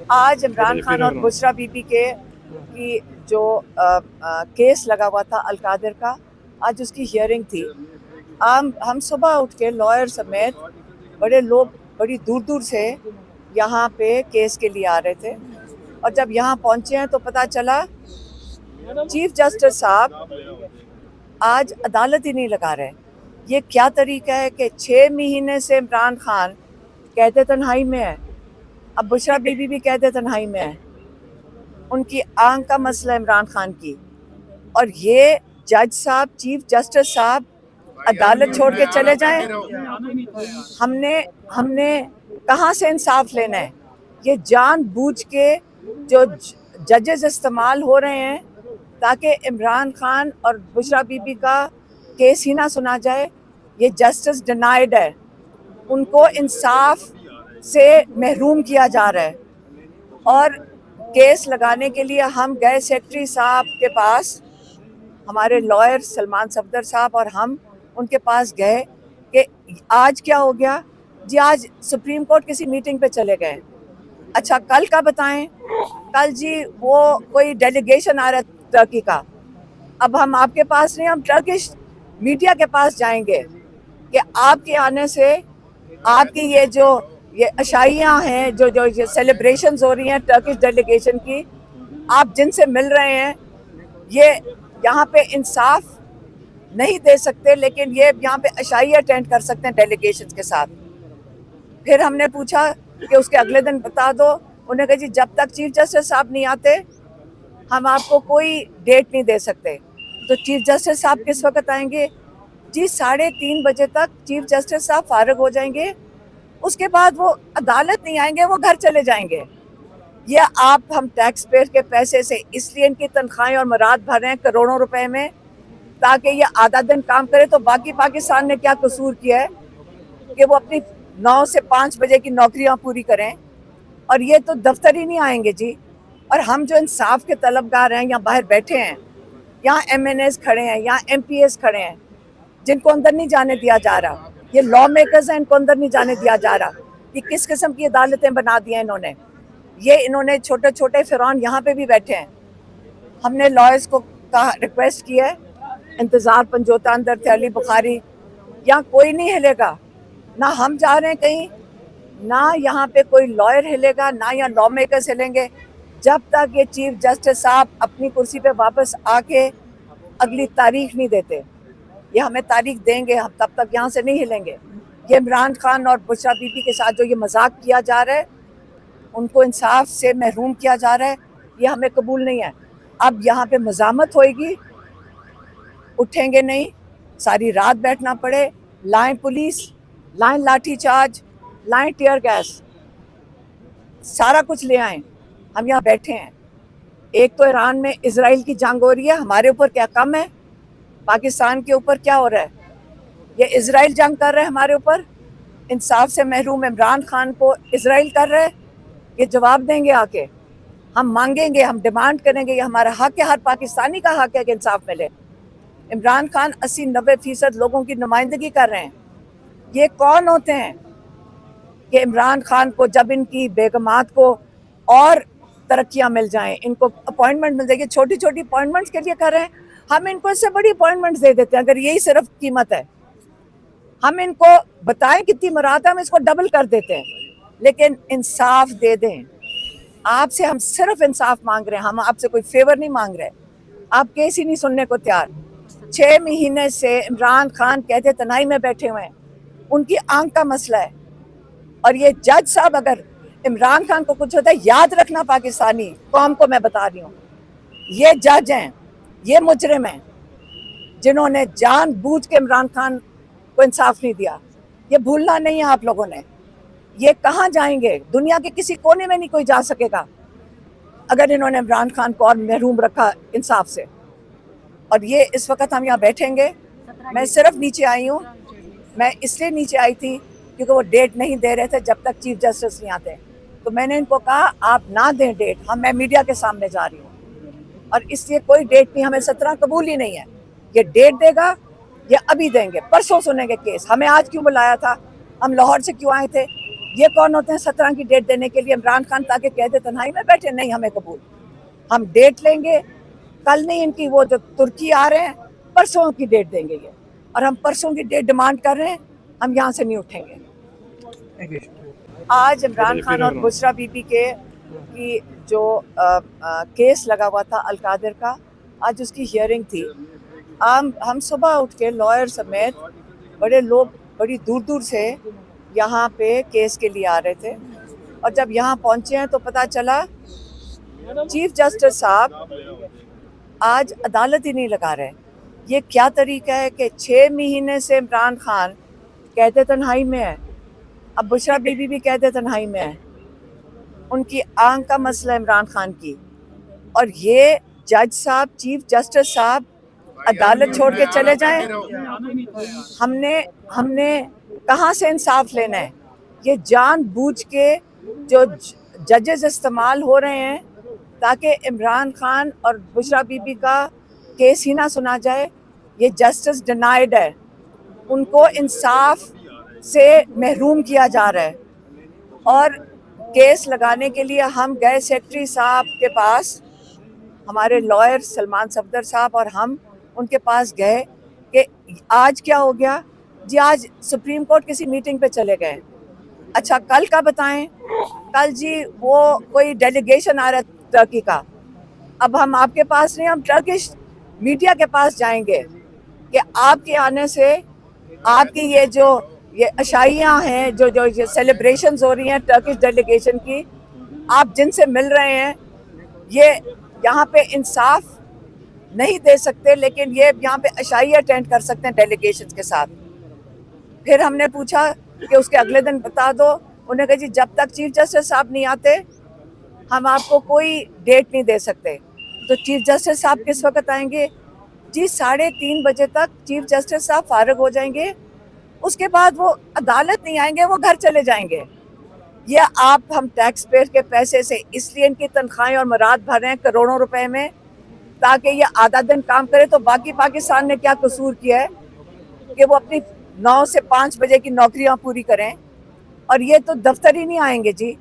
आज इमरान खान और बुशरा बीबी के की जो केस लगा हुआ था अलकादिर का, आज उसकी हियरिंग थी। हम सुबह उठ के लॉयर समेत बड़े लोग बड़ी दूर दूर से यहाँ पे केस के लिए आ रहे थे, और जब यहाँ पहुँचे हैं तो पता चला चीफ जस्टिस साहब आज अदालत ही नहीं लगा रहे। ये क्या तरीका है कि 6 महीने से इमरान खान कहते तन्हाई में है, अब बुशरा बीबी भी कहते तन्हाई में है। उनकी आंख का मसला इमरान खान की, और ये जज साहब, चीफ जस्टिस साहब अदालत छोड़ के चले जाएं। हमने हमने कहाँ से इंसाफ लेना है? ये जानबूझ के जो जजेस इस्तेमाल हो रहे हैं ताकि इमरान खान और बुशरा बीबी का केस ही ना सुना जाए। ये जस्टिस डिनाइड है, उनको इंसाफ से महरूम किया जा रहा है। और केस लगाने के लिए हम गए सेक्रेटरी साहब के पास, हमारे लॉयर सलमान सफदर साहब और हम उनके पास गए कि आज क्या हो गया जी। आज सुप्रीम कोर्ट किसी मीटिंग पे चले गए। अच्छा, कल का बताएं। कल जी वो कोई डेलीगेशन आ रहा है टर्की का। अब हम आपके पास नहीं, हम टर्किश मीडिया के पास जाएंगे कि आपके आने से आपकी ये अशाइयाँ हैं, जो सेलिब्रेशंस हो रही हैं टर्किश डेलीगेशन की, आप जिनसे मिल रहे हैं, ये यहाँ पे इंसाफ नहीं दे सकते, लेकिन ये यहाँ पे अशाइया अटेंड कर सकते हैं डेलीगेशन के साथ। फिर हमने पूछा कि उसके अगले दिन बता दो। उन्होंने कहा जी जब तक चीफ जस्टिस साहब नहीं आते हम आपको कोई डेट नहीं दे सकते। तो चीफ जस्टिस साहब किस वक्त आएंगे जी? 3:30 बजे तक चीफ जस्टिस साहब फारिग हो जाएंगे, उसके बाद वो अदालत नहीं आएंगे, वो घर चले जाएंगे। ये आप हम टैक्स पेयर के पैसे से इसलिए इनकी तनख्वाहें और मुराद भर रहे हैं करोड़ों रुपए में, ताकि ये आधा दिन काम करे। तो बाकी पाकिस्तान ने क्या कसूर किया है कि वो अपनी 9 से 5 बजे की नौकरियां पूरी करें, और ये तो दफ्तर ही नहीं आएंगे जी। और हम जो इंसाफ के तलबगार हैं, यहाँ बाहर बैठे हैं, यहाँ MNAs खड़े हैं, यहाँ MPs खड़े हैं, जिनको अंदर नहीं जाने दिया जा रहा। ये लॉ मेकर्स हैं, इनको अंदर नहीं जाने दिया जा रहा। ये किस किस्म की अदालतें बना दी हैं इन्होंने? इन्होंने छोटे छोटे फिरौन यहाँ पे भी बैठे हैं। हमने लॉयर्स को कहा, रिक्वेस्ट की है, इंतज़ार पंजोता अंदर थे, अली बुखारी, यहाँ कोई नहीं हिलेगा। ना हम जा रहे हैं कहीं, ना यहाँ पे कोई लॉयर हिलेगा, ना यहाँ लॉ मेकर्स हिलेंगे, जब तक ये चीफ जस्टिस साहब अपनी कुर्सी पे वापस आके अगली तारीख नहीं देते। ये हमें तारीख देंगे, हम तब तक यहाँ से नहीं हिलेंगे। ये इमरान खान और बुशरा बीबी के साथ जो ये मजाक किया जा रहा है, उनको इंसाफ से महरूम किया जा रहा है, ये हमें कबूल नहीं है। अब यहाँ पे मज़ामत होएगी, उठेंगे नहीं, सारी रात बैठना पड़े, लाएं पुलिस, लाएं लाठी चार्ज, लाएं टीयर गैस, सारा कुछ ले आएं। हम यहाँ बैठे हैं। एक तो ईरान में इजराइल की जंग हो रही है, हमारे ऊपर क्या कम है? पाकिस्तान के ऊपर क्या हो रहा है? ये इजराइल जंग कर रहा है हमारे ऊपर। इंसाफ से महरूम इमरान खान को इजराइल कर रहा है। ये जवाब देंगे आके, हम मांगेंगे, हम डिमांड करेंगे, ये हमारा हक है, हर पाकिस्तानी का हक है कि इंसाफ मिले। इमरान खान 80-90% लोगों की नुमाइंदगी कर रहे हैं। ये कौन होते हैं कि इमरान खान को जब इनकी बेगमात को और तरक्कियां मिल जाएं, इनको अपॉइंटमेंट मिल जाएगी, छोटी छोटी अपॉइंटमेंट्स के लिए कर रहे हैं। हम इनको इससे बड़ी अपॉइंटमेंट्स दे देते हैं। अगर यही सिर्फ कीमत है, हम इनको बताएं कितनी मुराद है, हम इसको डबल कर देते हैं। लेकिन इंसाफ दे दें। आपसे हम सिर्फ इंसाफ मांग रहे हैं, हम आपसे कोई फेवर नहीं मांग रहे। आप केस ही नहीं सुनने को तैयार। 6 महीने से इमरान खान कहते तनाई में बैठे हुए हैं, उनकी आंख का मसला है। और ये जज साहब, अगर इमरान खान को कुछ होता है, याद रखना पाकिस्तानी कौम को मैं बता रही हूँ, ये जज हैं, ये मुजरिम हैं, जिन्होंने जानबूझ के इमरान खान को इंसाफ नहीं दिया। ये भूलना नहीं है आप लोगों ने। ये कहाँ जाएंगे? दुनिया के किसी कोने में नहीं कोई जा सकेगा अगर इन्होंने इमरान खान को और महरूम रखा इंसाफ से। और ये इस वक्त हम यहाँ बैठेंगे। मैं सिर्फ नीचे आई हूँ, मैं इसलिए नीचे आई थी क्योंकि वो डेट नहीं दे रहे थे जब तक चीफ जस्टिस नहीं आते। तो मैंने इनको कहा आप ना दें डेट, मैं मीडिया के सामने जा रही हूँ, और इसलिए कोई डेट नहीं, हमें 17 कबूल ही नहीं है। ये डेट देगा, ये अभी देंगे, परसों सुनेंगे केस। हमें आज क्यों बुलाया था? हम लाहौर से क्यों आए थे? ये कौन होते हैं 17 की डेट देने के लिए? इमरान खान ताकि कह दे तन्हाई में बैठे, नहीं हमें कबूल, हम डेट लेंगे। कल नहीं, इनकी वो जो तुर्की आ रहे हैं परसों की डेट देंगे ये, और हम परसों की डेट डिमांड कर रहे हैं, हम यहाँ से नहीं उठेंगे। आज इमरान खान और बुशरा बीबी के की जो केस लगा हुआ था अलकादिर का, आज उसकी हियरिंग थी। हम सुबह उठ के लॉयर समेत बड़े लोग बड़ी दूर दूर से यहाँ पे केस के लिए आ रहे थे, और जब यहाँ पहुँचे हैं तो पता चला चीफ जस्टिस साहब आज अदालत ही नहीं लगा रहे। ये क्या तरीका है कि 6 महीने से इमरान खान कहते तन्हाई में है, अब बुशरा बीबी भी कहते तन्हाई में है। उनकी आंख का मसला इमरान खान की, और ये जज साहब, चीफ जस्टिस साहब अदालत छोड़ के चले जाएं। हमने कहाँ से इंसाफ लेना है? ये जानबूझ के जो जजेस इस्तेमाल हो रहे हैं ताकि इमरान खान और बुशरा बीबी का केस ही ना सुना जाए। ये जस्टिस डिनाइड है, उनको इंसाफ से महरूम किया जा रहा है। और केस लगाने के लिए हम गए सेक्रेटरी साहब के पास, हमारे लॉयर सलमान सफदर साहब और हम उनके पास गए कि आज क्या हो गया जी? आज सुप्रीम कोर्ट किसी मीटिंग पे चले गए। अच्छा कल का बताएं? कल जी वो कोई डेलीगेशन आ रहा है टर्की का। अब हम आपके पास नहीं, हम टर्किश मीडिया के पास जाएंगे कि आपके आने से आपकी ये अशाइयाँ हैं, जो सेलिब्रेशंस हो रही हैं टर्किश डेलीगेशन की, आप जिनसे मिल रहे हैं, ये यहाँ पे इंसाफ नहीं दे सकते, लेकिन ये यहाँ पे अशाइया अटेंड कर सकते हैं डेलीगेशन के साथ। फिर हमने पूछा कि उसके अगले दिन बता दो। उन्होंने कहा जी जब तक चीफ जस्टिस साहब नहीं आते हम आपको कोई डेट नहीं दे सकते। तो चीफ जस्टिस साहब किस वक्त आएंगे जी? 3:30 बजे तक चीफ जस्टिस साहब फारिग हो जाएंगे, उसके बाद वो अदालत नहीं आएंगे, वो घर चले जाएंगे। ये हम टैक्स पेयर के पैसे से इसलिए इनकी तनख्वाहें और मुराद भर रहे हैं करोड़ों रुपए में, ताकि ये आधा दिन काम करे। तो बाकी पाकिस्तान ने क्या कसूर किया है कि वो अपनी 9 से 5 बजे की नौकरियां पूरी करें, और ये तो दफ्तर ही नहीं आएंगे जी।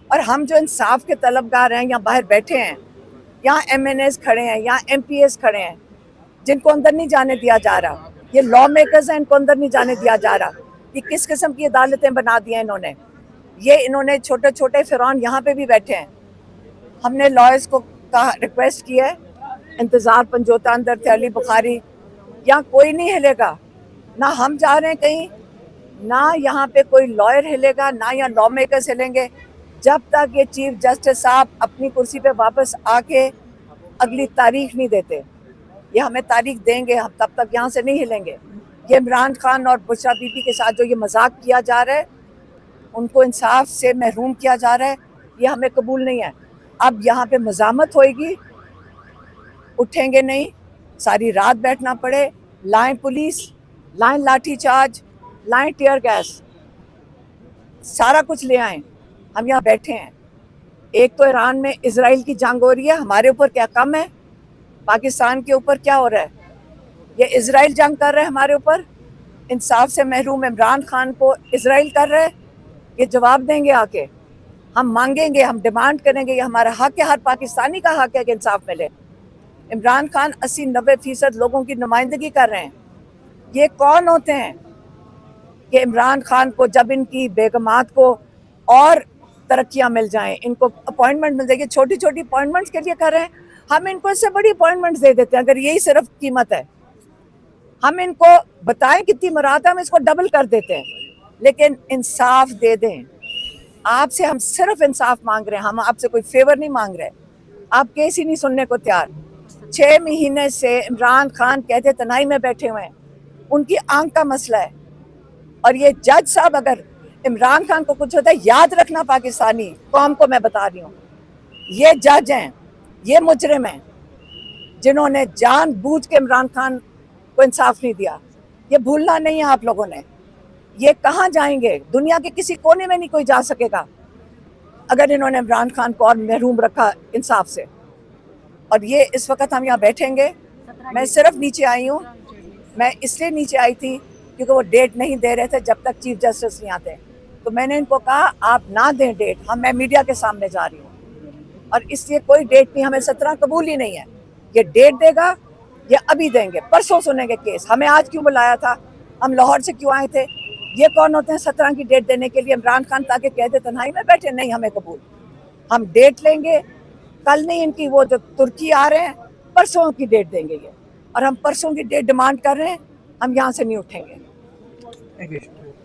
और हम जो इंसाफ के तलबगार हैं, यहाँ बाहर बैठे हैं, यहाँ MNAs खड़े हैं, यहाँ MPs खड़े हैं, जिनको अंदर नहीं जाने दिया जा रहा। ये लॉ मेकर्स हैं, इनको अंदर नहीं जाने दिया जा रहा। ये किस किस्म की अदालतें बना दी हैं इन्होंने? इन्होंने छोटे छोटे फिरौन यहाँ पे भी बैठे हैं। हमने लॉयर्स को कहा, रिक्वेस्ट की है, इंतज़ार पंजोता अंदर थे, अली बुखारी, यहाँ कोई नहीं हिलेगा, ना हम जा रहे हैं कहीं, ना यहाँ पे कोई लॉयर हिलेगा, ना यहाँ लॉ मेकर्स हिलेंगे, जब तक ये चीफ जस्टिस साहब अपनी कुर्सी पे वापस आके अगली तारीख नहीं देते। ये हमें तारीख देंगे, हम तब तक यहाँ से नहीं हिलेंगे। ये इमरान खान और बुशरा बीबी के साथ जो ये मजाक किया जा रहा है, उनको इंसाफ से महरूम किया जा रहा है, ये हमें कबूल नहीं है। अब यहाँ पे मज़ामत होएगी, उठेंगे नहीं, सारी रात बैठना पड़े, लाएं पुलिस, लाएं लाठी चार्ज, लाएं टीयर गैस, सारा कुछ ले आएं, हम यहाँ बैठे हैं। एक तो ईरान में इजराइल की जंग हो रही है, हमारे ऊपर क्या कम है? पाकिस्तान के ऊपर क्या हो रहा है? ये इजराइल जंग कर रहा है हमारे ऊपर, इंसाफ से महरूम इमरान खान को इजराइल कर रहा है। ये जवाब देंगे आके, हम मांगेंगे, हम डिमांड करेंगे, ये हमारा हक है, हर पाकिस्तानी का हक है कि इंसाफ मिले। इमरान खान 80-90% लोगों की नुमाइंदगी कर रहे हैं। ये कौन होते हैं कि इमरान खान को जब इनकी बेगमात को और तरक्कियां मिल जाएं, इनको अपॉइंटमेंट मिल जाएगी, छोटी छोटी अपॉइंटमेंट्स के लिए कर रहे हैं। हम इनको इससे बड़ी अपॉइंटमेंट्स दे देते हैं। अगर यही सिर्फ कीमत है, हम इनको बताएं कितनी मुराद है, हम इसको डबल कर देते हैं। लेकिन इंसाफ दे दें, आपसे हम सिर्फ इंसाफ मांग रहे हैं, हम आपसे कोई फेवर नहीं मांग रहे। आप केस ही नहीं सुनने को तैयार। 6 महीने से इमरान खान कहते तनाई में बैठे हुए हैं, उनकी आंख का मसला है। और ये जज साहब, अगर इमरान खान को कुछ होता है, याद रखना पाकिस्तानी कौम को मैं बता रही हूँ, ये जज हैं, ये मुजरिम हैं जिन्होंने जानबूझ के इमरान खान को इंसाफ नहीं दिया। ये भूलना नहीं है आप लोगों ने। ये कहाँ जाएंगे? दुनिया के किसी कोने में नहीं कोई जा सकेगा अगर इन्होंने इमरान खान को और महरूम रखा इंसाफ से। और ये इस वक्त हम यहाँ बैठेंगे। मैं सिर्फ नीचे आई हूँ, मैं इसलिए नीचे आई थी क्योंकि वो डेट नहीं दे रहे थे जब तक चीफ जस्टिस नहीं आते। तो मैंने इनको कहा आप ना दें डेट, मैं मीडिया के सामने जा रही हूँ और इसलिए कोई डेट नहीं, हमें 17 कबूल ही नहीं है। ये डेट देगा, ये अभी देंगे, परसों सुनेंगे केस। हमें आज क्यों बुलाया था, हम लाहौर से क्यों आए थे, ये कौन होते हैं 17 की डेट देने के लिए? इमरान खान ताकि कह दे तन्हाई में बैठे, नहीं हमें कबूल, हम डेट लेंगे। कल नहीं, इनकी वो जो तुर्की आ रहे हैं परसों की डेट देंगे ये, और हम परसों की डेट डिमांड कर रहे हैं, हम यहाँ से नहीं उठेंगे। Thank you.